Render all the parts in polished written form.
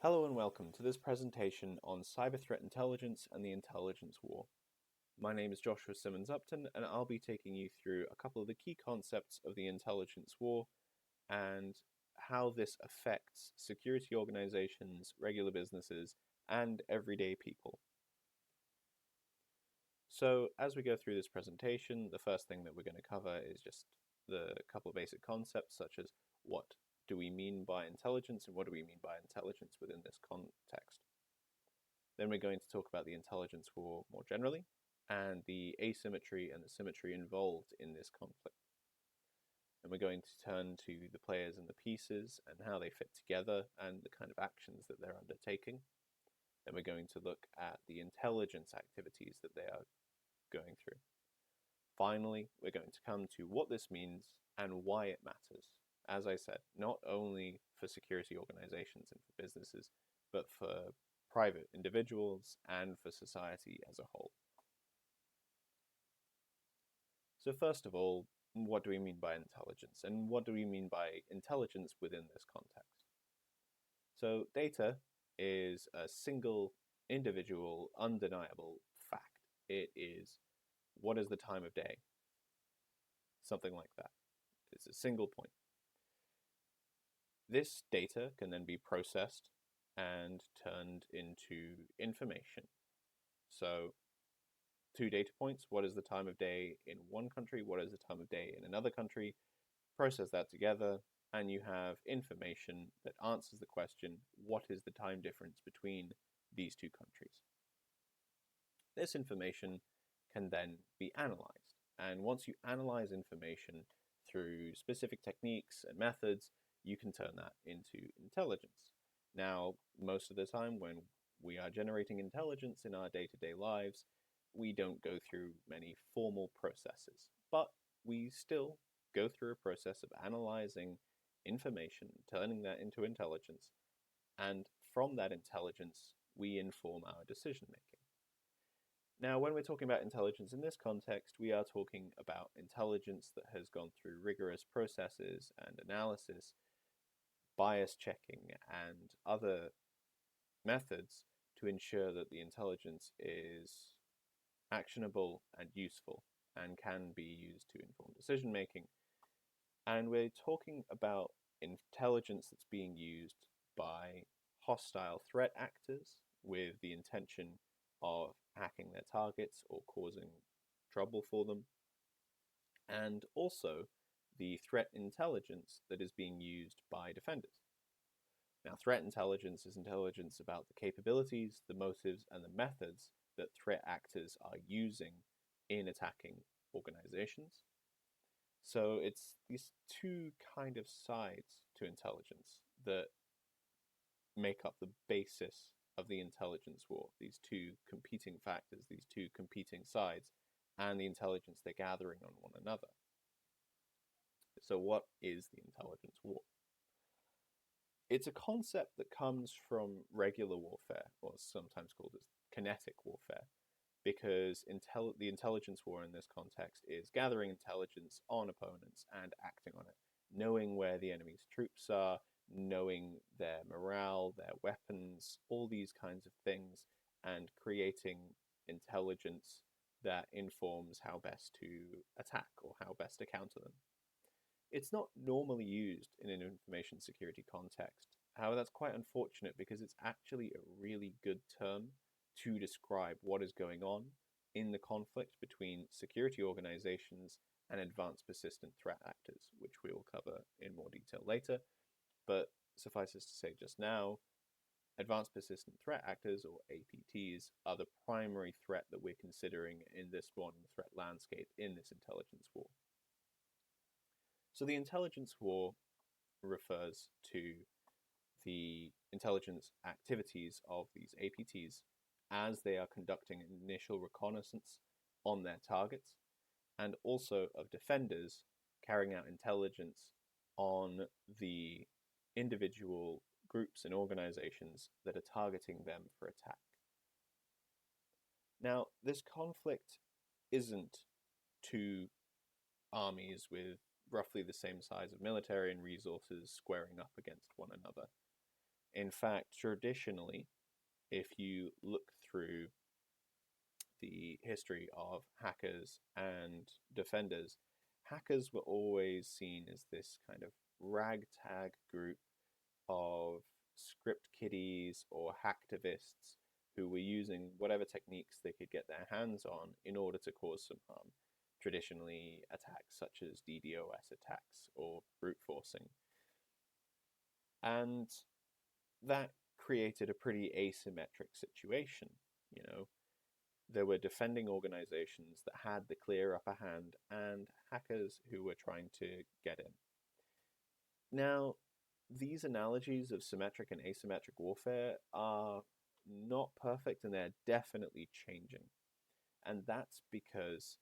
Hello and welcome to this presentation on cyber threat intelligence and the intelligence war. My name is Joshua Simmons Upton, and I'll be taking you through a couple of the key concepts of the intelligence war and how this affects security organizations, regular businesses, and everyday people. So as we go through this presentation, the first thing that we're going to cover is just the couple of basic concepts, such as what do we mean by intelligence and what do we mean by intelligence within this context. Then we're going to talk about the intelligence war more generally and the asymmetry and the symmetry involved in this conflict. And we're going to turn to the players and the pieces and how they fit together and the kind of actions that they're undertaking. Then we're going to look at the intelligence activities that they are going through. Finally, we're going to come to what this means and why it matters. As I said, not only for security organizations and for businesses, but for private individuals and for society as a whole. So first of all, what do we mean by intelligence? And what do we mean by intelligence within this context? So data is a single, individual, undeniable fact. It is what is the time of day? Something like that. It's a single point. This data can then be processed and turned into information. So 2 data points, what is the time of day in one country, what is the time of day in another country, process that together, and you have information that answers the question, what is the time difference between these two countries? This information can then be analyzed. And once you analyze information through specific techniques and methods, you can turn that into intelligence. Now, most of the time when we are generating intelligence in our day-to-day lives, we don't go through many formal processes, but we still go through a process of analyzing information, turning that into intelligence, and from that intelligence, we inform our decision making. Now, when we're talking about intelligence in this context, we are talking about intelligence that has gone through rigorous processes and analysis, bias checking, and other methods to ensure that the intelligence is actionable and useful and can be used to inform decision making. And we're talking about intelligence that's being used by hostile threat actors with the intention of hacking their targets or causing trouble for them, and also the threat intelligence that is being used by defenders. Now, threat intelligence is intelligence about the capabilities, the motives, and the methods that threat actors are using in attacking organizations. So it's these two kind of sides to intelligence that make up the basis of the intelligence war, these two competing factors, these two competing sides, and the intelligence they're gathering on one another. So what is the intelligence war? It's a concept that comes from regular warfare, or sometimes called as kinetic warfare, because the intelligence war in this context is gathering intelligence on opponents and acting on it, knowing where the enemy's troops are, knowing their morale, their weapons, all these kinds of things, and creating intelligence that informs how best to attack or how best to counter them. It's not normally used in an information security context. However, that's quite unfortunate because it's actually a really good term to describe what is going on in the conflict between security organizations and advanced persistent threat actors, which we will cover in more detail later. But suffice it to say just now, advanced persistent threat actors, or APTs, are the primary threat that we're considering in this modern threat landscape in this intelligence war. So the intelligence war refers to the intelligence activities of these APTs as they are conducting initial reconnaissance on their targets, and also of defenders carrying out intelligence on the individual groups and organizations that are targeting them for attack. Now, this conflict isn't two armies with roughly the same size of military and resources squaring up against one another. In fact, traditionally, if you look through the history of hackers and defenders, hackers were always seen as this kind of ragtag group of script kiddies or hacktivists who were using whatever techniques they could get their hands on in order to cause some harm. Traditionally, attacks such as DDoS attacks or brute forcing. And that created a pretty asymmetric situation. You know, there were defending organizations that had the clear upper hand and hackers who were trying to get in. Now, these analogies of symmetric and asymmetric warfare are not perfect, and they're definitely changing. And that's because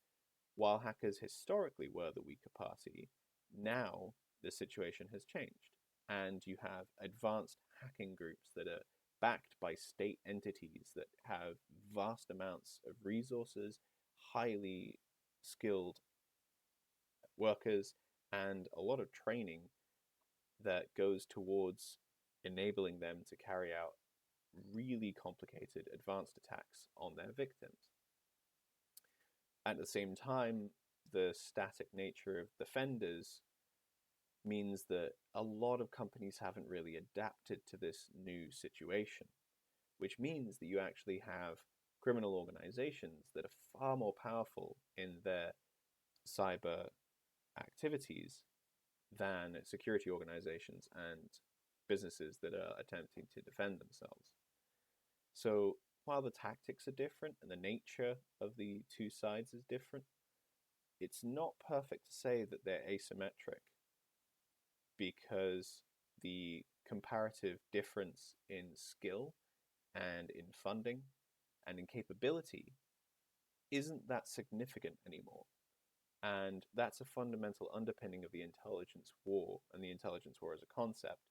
while hackers historically were the weaker party, now the situation has changed. And you have advanced hacking groups that are backed by state entities that have vast amounts of resources, highly skilled workers, and a lot of training that goes towards enabling them to carry out really complicated advanced attacks on their victims. At the same time, the static nature of defenders means that a lot of companies haven't really adapted to this new situation, which means that you actually have criminal organizations that are far more powerful in their cyber activities than security organizations and businesses that are attempting to defend themselves. So while the tactics are different and the nature of the two sides is different, it's not perfect to say that they're asymmetric, because the comparative difference in skill and in funding and in capability isn't that significant anymore. And that's a fundamental underpinning of the intelligence war and the intelligence war as a concept,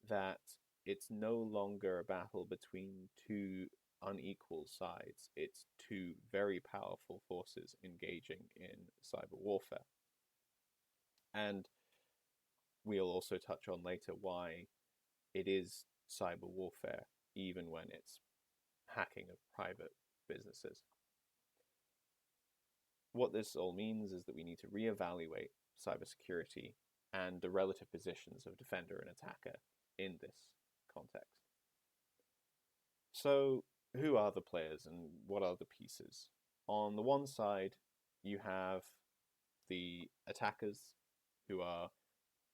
that it's no longer a battle between two unequal sides. It's two very powerful forces engaging in cyber warfare. And we'll also touch on later why it is cyber warfare, even when it's hacking of private businesses. What this all means is that we need to reevaluate cybersecurity and the relative positions of defender and attacker in this context. So, who are the players and what are the pieces? On the one side, you have the attackers, who are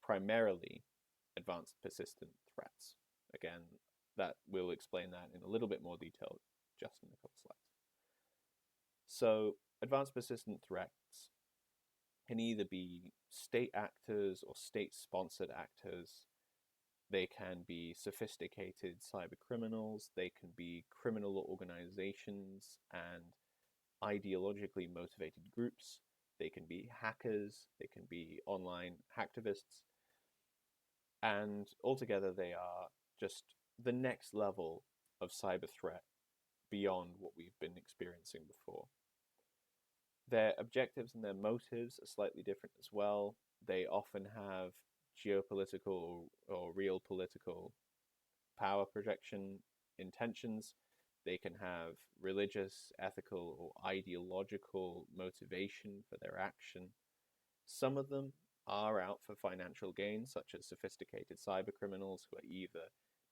primarily advanced persistent threats. Again, that we'll explain that in a little bit more detail just in a couple slides. So, advanced persistent threats can either be state actors or state-sponsored actors. They can be sophisticated cyber criminals. They can be criminal organizations and ideologically motivated groups. They can be hackers. They can be online hacktivists. And altogether, they are just the next level of cyber threat beyond what we've been experiencing before. Their objectives and their motives are slightly different as well. They often have geopolitical or real political power projection intentions. They can have religious, ethical, or ideological motivation for their action. Some of them are out for financial gain, such as sophisticated cyber criminals who are either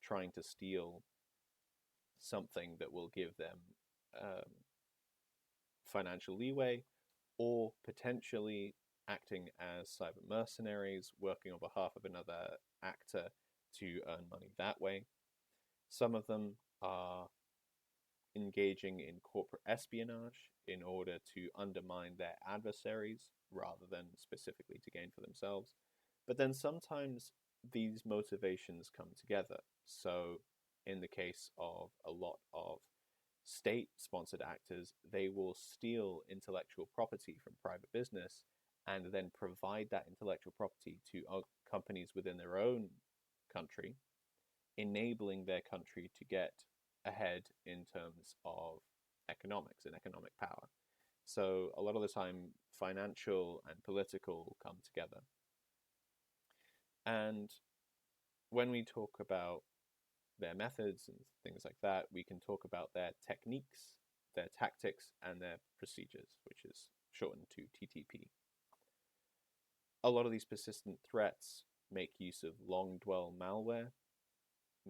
trying to steal something that will give them financial leeway, or potentially acting as cyber mercenaries, working on behalf of another actor to earn money that way. Some of them are engaging in corporate espionage in order to undermine their adversaries rather than specifically to gain for themselves. But then sometimes these motivations come together. So in the case of a lot of state-sponsored actors, they will steal intellectual property from private business and then provide that intellectual property to companies within their own country, enabling their country to get ahead in terms of economics and economic power. So a lot of the time, financial and political come together. And when we talk about their methods and things like that, we can talk about their techniques, their tactics, and their procedures, which is shortened to TTP. A lot of these persistent threats make use of long dwell malware,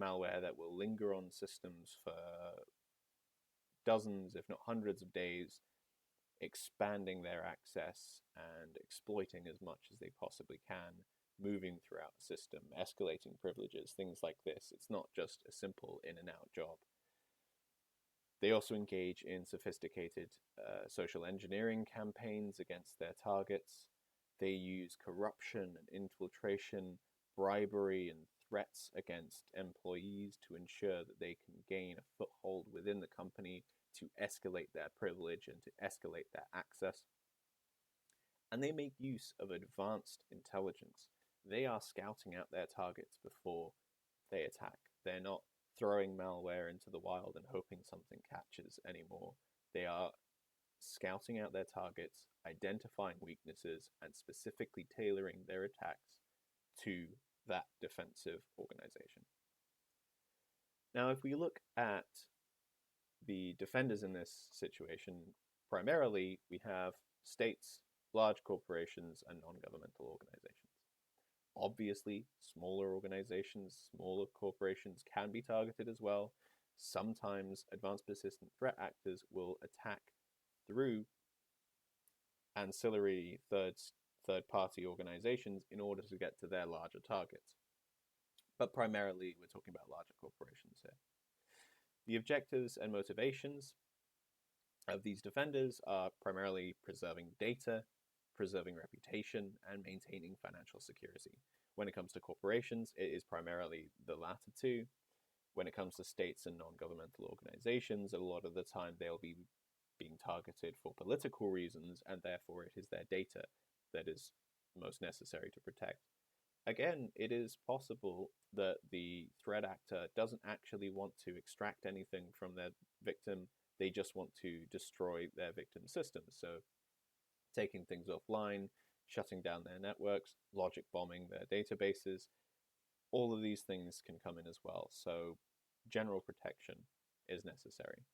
malware that will linger on systems for dozens, if not hundreds of days, expanding their access and exploiting as much as they possibly can, moving throughout the system, escalating privileges, things like this. It's not just a simple in and out job. They also engage in sophisticated social engineering campaigns against their targets. They use corruption and infiltration, bribery and threats against employees to ensure that they can gain a foothold within the company, to escalate their privilege and to escalate their access. And they make use of advanced intelligence. They are scouting out their targets before they attack. They're not throwing malware into the wild and hoping something catches anymore. They are scouting out their targets, identifying weaknesses, and specifically tailoring their attacks to that defensive organization. Now, if we look at the defenders in this situation, primarily we have states, large corporations, and non-governmental organizations. Obviously, smaller organizations, smaller corporations can be targeted as well. Sometimes advanced persistent threat actors will attack through ancillary third-party organizations in order to get to their larger targets. But primarily, we're talking about larger corporations here. The objectives and motivations of these defenders are primarily preserving data, preserving reputation, and maintaining financial security. When it comes to corporations, it is primarily the latter two. When it comes to states and non-governmental organizations, a lot of the time they'll be being targeted for political reasons, and therefore it is their data that is most necessary to protect. Again, it is possible that the threat actor doesn't actually want to extract anything from their victim. They just want to destroy their victim's systems. So taking things offline, shutting down their networks, logic bombing their databases, all of these things can come in as well. So general protection is necessary.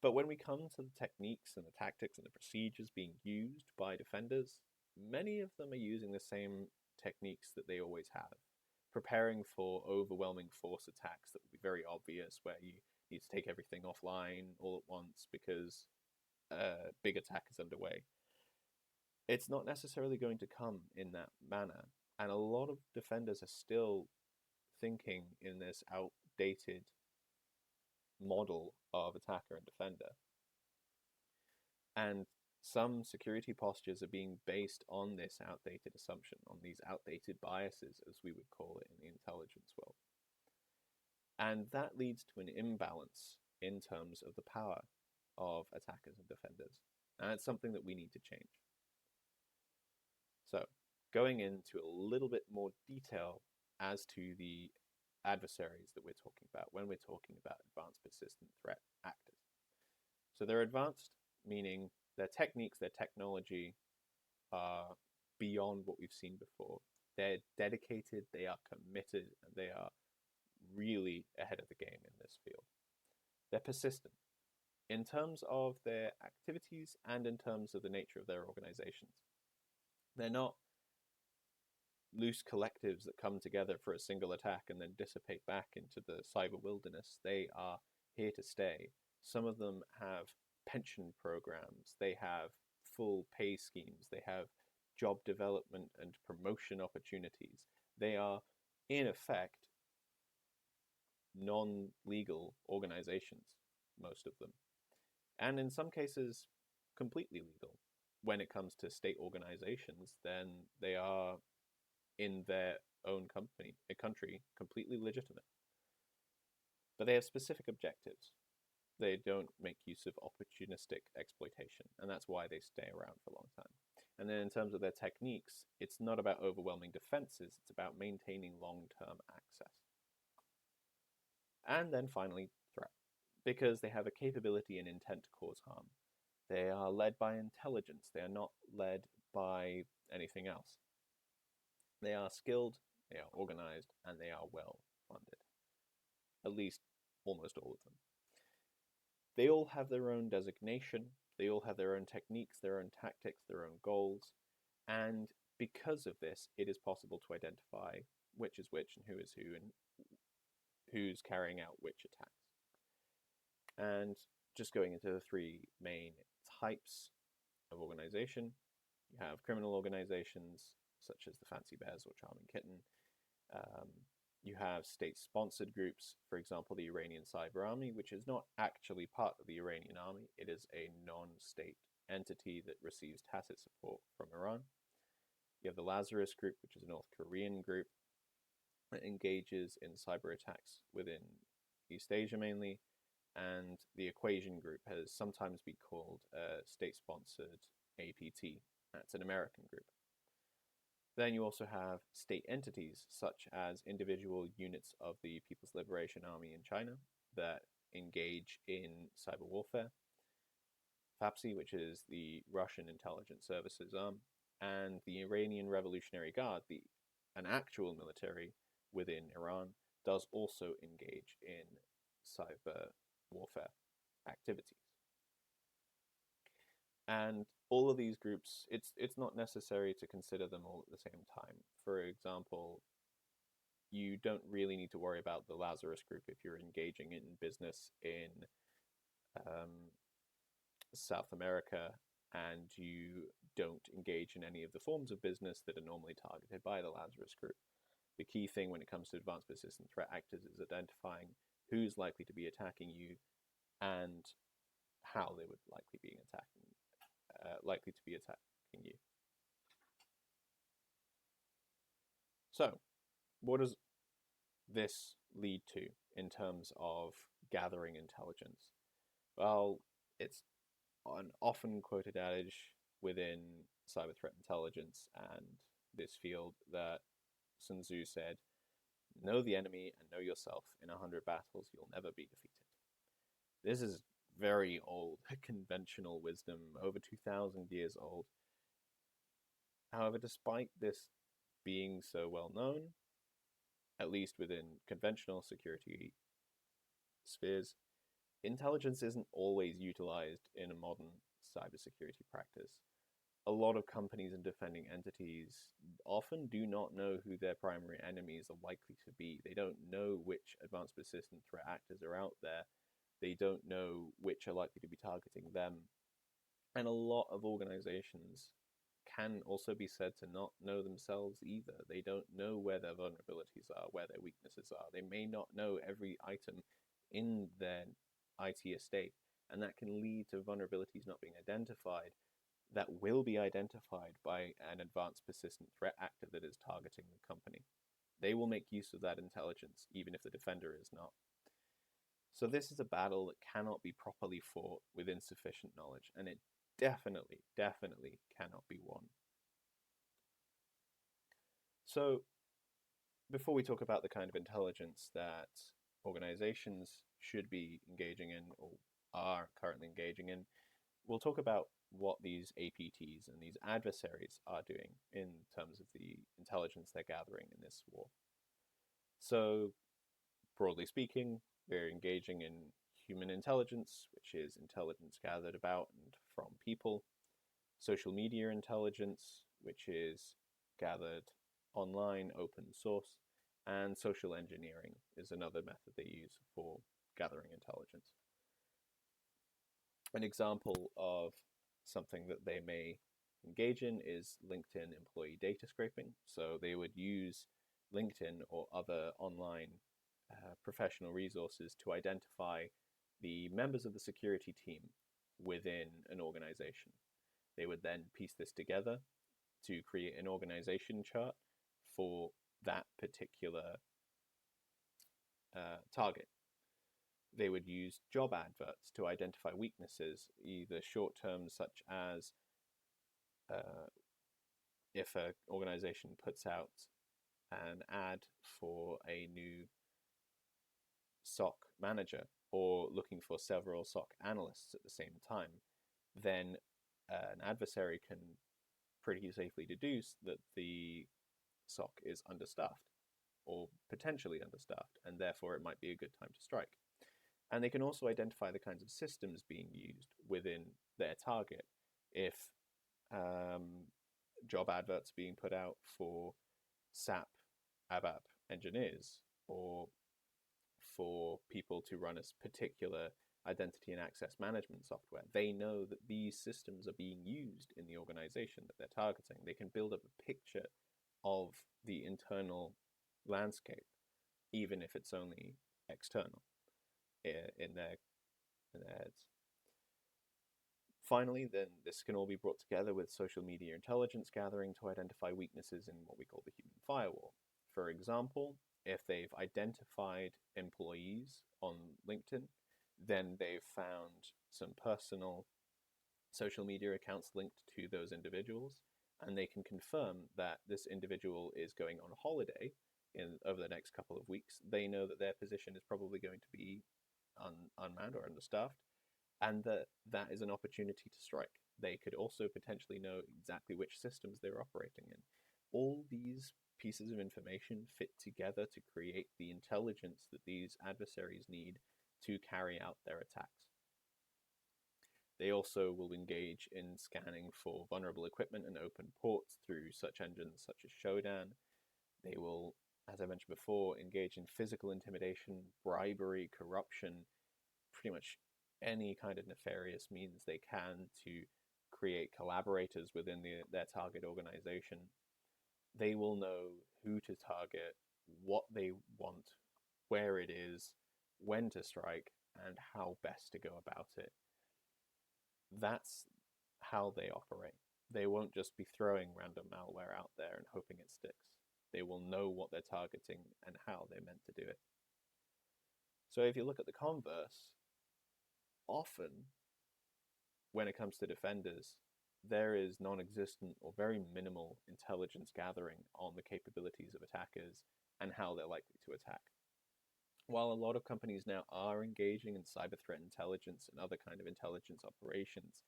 But when we come to the techniques and the tactics and the procedures being used by defenders, many of them are using the same techniques that they always have, preparing for overwhelming force attacks that would be very obvious, where you need to take everything offline all at once because a big attack is underway. It's not necessarily going to come in that manner, and a lot of defenders are still thinking in this outdated model of attacker and defender. And some security postures are being based on this outdated assumption, on these outdated biases, as we would call it in the intelligence world. And that leads to an imbalance in terms of the power of attackers and defenders. And it's something that we need to change. So, going into a little bit more detail as to the adversaries that we're talking about when we're talking about advanced persistent threat actors. So they're advanced, meaning their techniques, their technology are beyond what we've seen before. They're dedicated, they are committed, and they are really ahead of the game in this field. They're persistent in terms of their activities and in terms of the nature of their organizations. They're not loose collectives that come together for a single attack and then dissipate back into the cyber wilderness. They are here to stay. Some of them have pension programs, they have full pay schemes, they have job development and promotion opportunities. They are, in effect, non-legal organizations, most of them. And in some cases, completely legal. When it comes to state organizations, then they are in their own country, completely legitimate. But they have specific objectives. They don't make use of opportunistic exploitation, and that's why they stay around for a long time. And then in terms of their techniques, it's not about overwhelming defenses, it's about maintaining long-term access. And then finally, threat, because they have a capability and intent to cause harm. They are led by intelligence, they are not led by anything else. They are skilled, they are organized, and they are well funded. least almost all of them. They all have their own designation, they all have their own techniques, their own tactics, their own goals, and because of this, it is possible to identify which is which and who is who and who's carrying out which attacks. And just going into the three main types of organization, you have criminal organizations such as the Fancy Bears or Charming Kitten. You have state-sponsored groups, for example, the Iranian Cyber Army, which is not actually part of the Iranian army. It is a non-state entity that receives tacit support from Iran. You have the Lazarus Group, which is a North Korean group that engages in cyber attacks within East Asia mainly. And the Equation Group has sometimes been called a state-sponsored APT. That's an American group. Then you also have state entities, such as individual units of the People's Liberation Army in China that engage in cyber warfare. FAPSI, which is the Russian intelligence services arm, and the Iranian Revolutionary Guard, an actual military within Iran, does also engage in cyber warfare activities. And all of these groups, it's not necessary to consider them all at the same time. For example, you don't really need to worry about the Lazarus Group if you're engaging in business in South America and you don't engage in any of the forms of business that are normally targeted by the Lazarus Group. The key thing when it comes to advanced persistent threat actors is identifying who's likely to be attacking you and how they would likely be attacking you. So, what does this lead to in terms of gathering intelligence? Well, it's an often quoted adage within cyber threat intelligence and this field that Sun Tzu said, "Know the enemy and know yourself. In 100 battles, you'll never be defeated." This is very old, conventional wisdom, over 2,000 years old. However, despite this being so well known, at least within conventional security spheres, intelligence isn't always utilized in a modern cybersecurity practice. A lot of companies and defending entities often do not know who their primary enemies are likely to be. They don't know which advanced persistent threat actors are out there. They don't know which are likely to be targeting them. And a lot of organizations can also be said to not know themselves either. They don't know where their vulnerabilities are, where their weaknesses are. They may not know every item in their IT estate, and that can lead to vulnerabilities not being identified that will be identified by an advanced persistent threat actor that is targeting the company. They will make use of that intelligence, even if the defender is not. So this is a battle that cannot be properly fought with insufficient knowledge, and it definitely cannot be won. So before we talk about the kind of intelligence that organizations should be engaging in or are currently engaging in, we'll talk about what these APTs and these adversaries are doing in terms of the intelligence they're gathering in this war. So broadly speaking, we're engaging in human intelligence, which is intelligence gathered about and from people, social media intelligence, which is gathered online, open source, and social engineering is another method they use for gathering intelligence. An example of something that they may engage in is LinkedIn employee data scraping. So they would use LinkedIn or other online professional resources to identify the members of the security team within an organization. They would then piece this together to create an organization chart for that particular target. They would use job adverts to identify weaknesses, either short-term, such as if an organization puts out an ad for a new SOC manager or looking for several SOC analysts at the same time, then an adversary can pretty safely deduce that the SOC is understaffed. or potentially understaffed, and therefore it might be a good time to strike. And they can also identify the kinds of systems being used within their target. If job adverts being put out for SAP ABAP engineers, or for people to run a particular identity and access management software, they know that these systems are being used in the organization that they're targeting. They can build up a picture of the internal landscape, even if it's only external in their heads. Finally, then this can all be brought together with social media intelligence gathering to identify weaknesses in what we call the human firewall. For example, if they've identified employees on LinkedIn, then they've found some personal social media accounts linked to those individuals, and they can confirm that this individual is going on holiday over the next couple of weeks. They know that their position is probably going to be unmanned or understaffed, and that is an opportunity to strike. They could also potentially know exactly which systems they're operating in. All these pieces of information fit together to create the intelligence that these adversaries need to carry out their attacks. They also will engage in scanning for vulnerable equipment and open ports through such engines such as Shodan. They will, as I mentioned before, engage in physical intimidation, bribery, corruption, pretty much any kind of nefarious means they can to create collaborators within their target organization. They will know who to target, what they want, where it is, when to strike, and how best to go about it. That's how they operate. They won't just be throwing random malware out there and hoping it sticks. They will know what they're targeting and how they're meant to do it. So if you look at the converse, often when it comes to defenders, there is non-existent or very minimal intelligence gathering on the capabilities of attackers and how they're likely to attack. While a lot of companies now are engaging in cyber threat intelligence and other kind of intelligence operations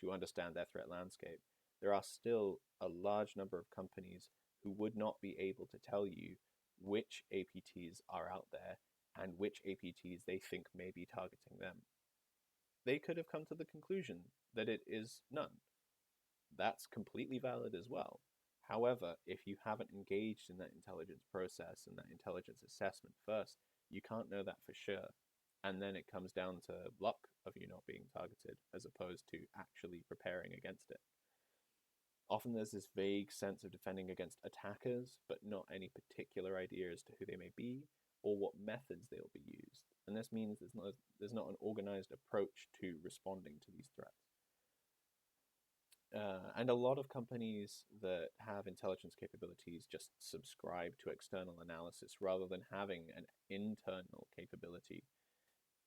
to understand their threat landscape, there are still a large number of companies who would not be able to tell you which APTs are out there and which APTs they think may be targeting them. They could have come to the conclusion that it is none. That's completely valid as well. However, if you haven't engaged in that intelligence process and that intelligence assessment first, you can't know that for sure. And then it comes down to luck of you not being targeted as opposed to actually preparing against it. Often there's this vague sense of defending against attackers, but not any particular idea as to who they may be or what methods they'll be used. And this means there's not an organized approach to responding to these threats. And a lot of companies that have intelligence capabilities just subscribe to external analysis rather than having an internal capability.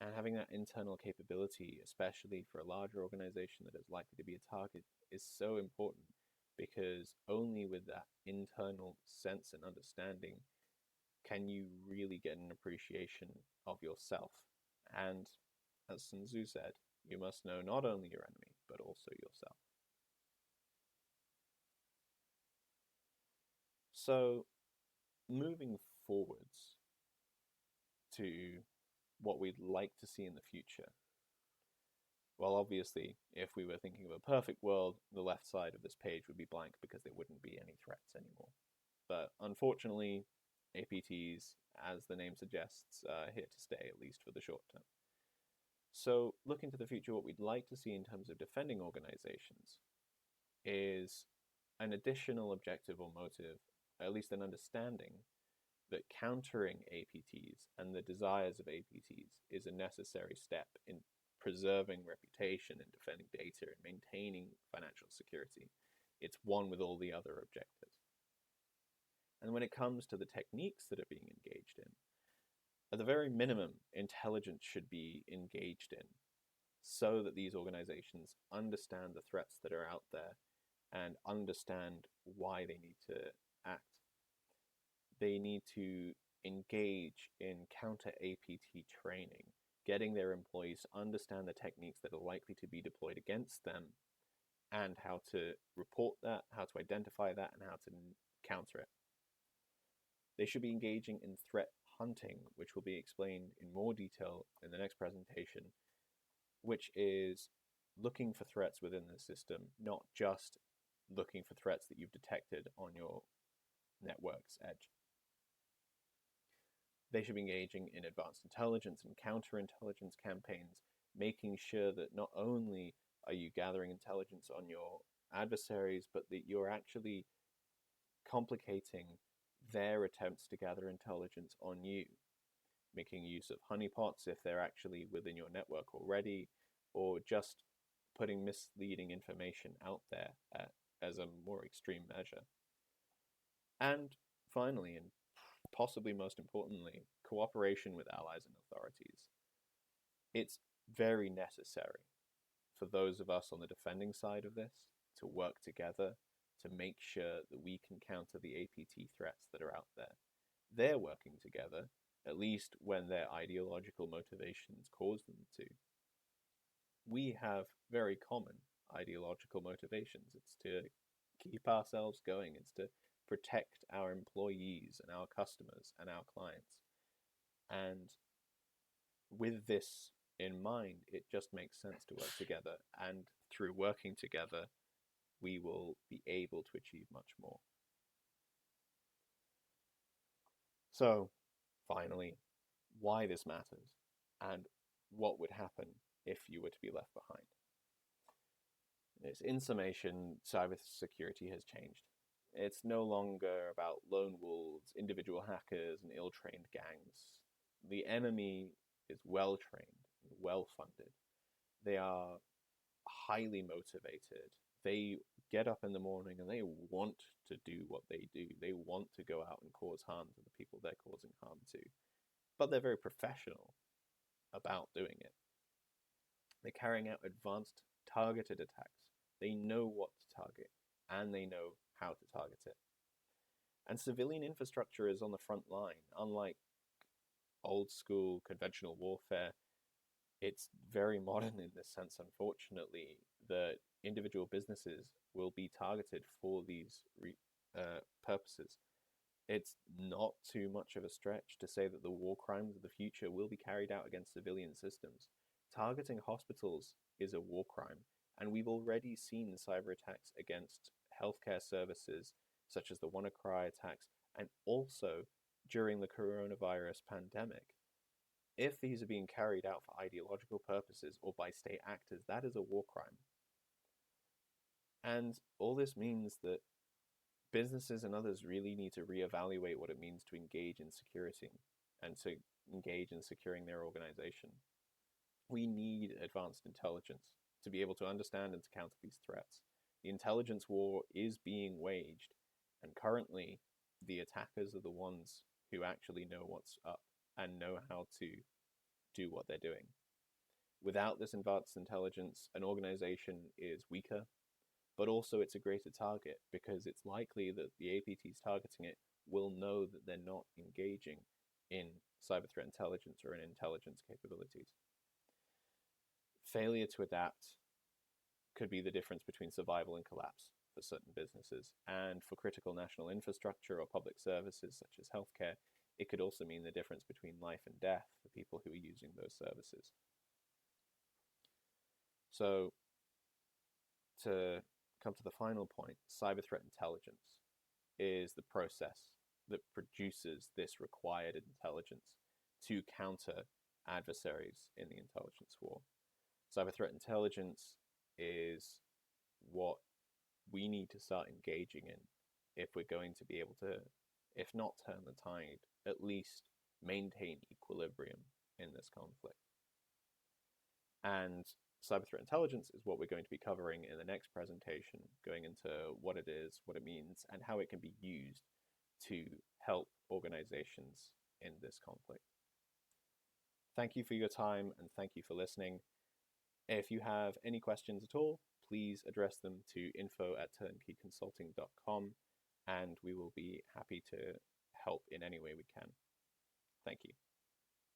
And having that internal capability, especially for a larger organization that is likely to be a target, is so important because only with that internal sense and understanding can you really get an appreciation of yourself. And as Sun Tzu said, you must know not only your enemy, but also yourself. So, moving forwards to what we'd like to see in the future. Well, obviously, if we were thinking of a perfect world, the left side of this page would be blank because there wouldn't be any threats anymore. But unfortunately, APTs, as the name suggests, are here to stay, at least for the short term. So, looking to the future, what we'd like to see in terms of defending organizations is an additional objective or motive, at least an understanding that countering APTs and the desires of APTs is a necessary step in preserving reputation and defending data and maintaining financial security. It's one with all the other objectives. And when it comes to the techniques that are being engaged in, at the very minimum, intelligence should be engaged in so that these organizations understand the threats that are out there and understand why they need to act. They need to engage in counter-APT training, getting their employees to understand the techniques that are likely to be deployed against them and how to report that, how to identify that, and how to counter it. They should be engaging in threat hunting, which will be explained in more detail in the next presentation, which is looking for threats within the system, not just looking for threats that you've detected on your network's edge. They should be engaging in advanced intelligence and counterintelligence campaigns, making sure that not only are you gathering intelligence on your adversaries, but that you're actually complicating their attempts to gather intelligence on you, making use of honeypots if they're actually within your network already, or just putting misleading information out there as a more extreme measure. And finally, and possibly most importantly, cooperation with allies and authorities. It's very necessary for those of us on the defending side of this to work together to make sure that we can counter the APT threats that are out there. They're working together, at least when their ideological motivations cause them to. We have very common ideological motivations. It's to keep ourselves going. It's to protect our employees and our customers and our clients. And with this in mind, it just makes sense to work together. And through working together, we will be able to achieve much more. So, finally, why this matters and what would happen if you were to be left behind. In summation, cybersecurity has changed. It's no longer about lone wolves, individual hackers, and ill-trained gangs. The enemy is well-trained, well-funded. They are highly motivated. They get up in the morning and they want to do what they do. They want to go out and cause harm to the people they're causing harm to. But they're very professional about doing it. They're carrying out advanced targeted attacks. They know what to target, and they know how to target it. And civilian infrastructure is on the front line. Unlike old school conventional warfare, it's very modern in this sense, unfortunately, that individual businesses will be targeted for these purposes. It's not too much of a stretch to say that the war crimes of the future will be carried out against civilian systems. Targeting hospitals is a war crime, and we've already seen cyber attacks against healthcare services, such as the WannaCry attacks, and also during the coronavirus pandemic. If these are being carried out for ideological purposes or by state actors, that is a war crime. And all this means that businesses and others really need to reevaluate what it means to engage in security and to engage in securing their organization. We need advanced intelligence to be able to understand and to counter these threats. The intelligence war is being waged, and currently the attackers are the ones who actually know what's up and know how to do what they're doing. Without this advanced intelligence, an organization is weaker, but also it's a greater target because it's likely that the APTs targeting it will know that they're not engaging in cyber threat intelligence or in intelligence capabilities. Failure to adapt could be the difference between survival and collapse for certain businesses. And for critical national infrastructure or public services such as healthcare, it could also mean the difference between life and death for people who are using those services. So, to come to the final point, cyber threat intelligence is the process that produces this required intelligence to counter adversaries in the intelligence war. Cyber threat intelligence is what we need to start engaging in if we're going to be able to, if not turn the tide, at least maintain equilibrium in this conflict. And cyber threat intelligence is what we're going to be covering in the next presentation, going into what it is, what it means, and how it can be used to help organizations in this conflict. Thank you for your time and thank you for listening. If you have any questions at all, please address them to info@turnkeyconsulting.com and we will be happy to help in any way we can. Thank you.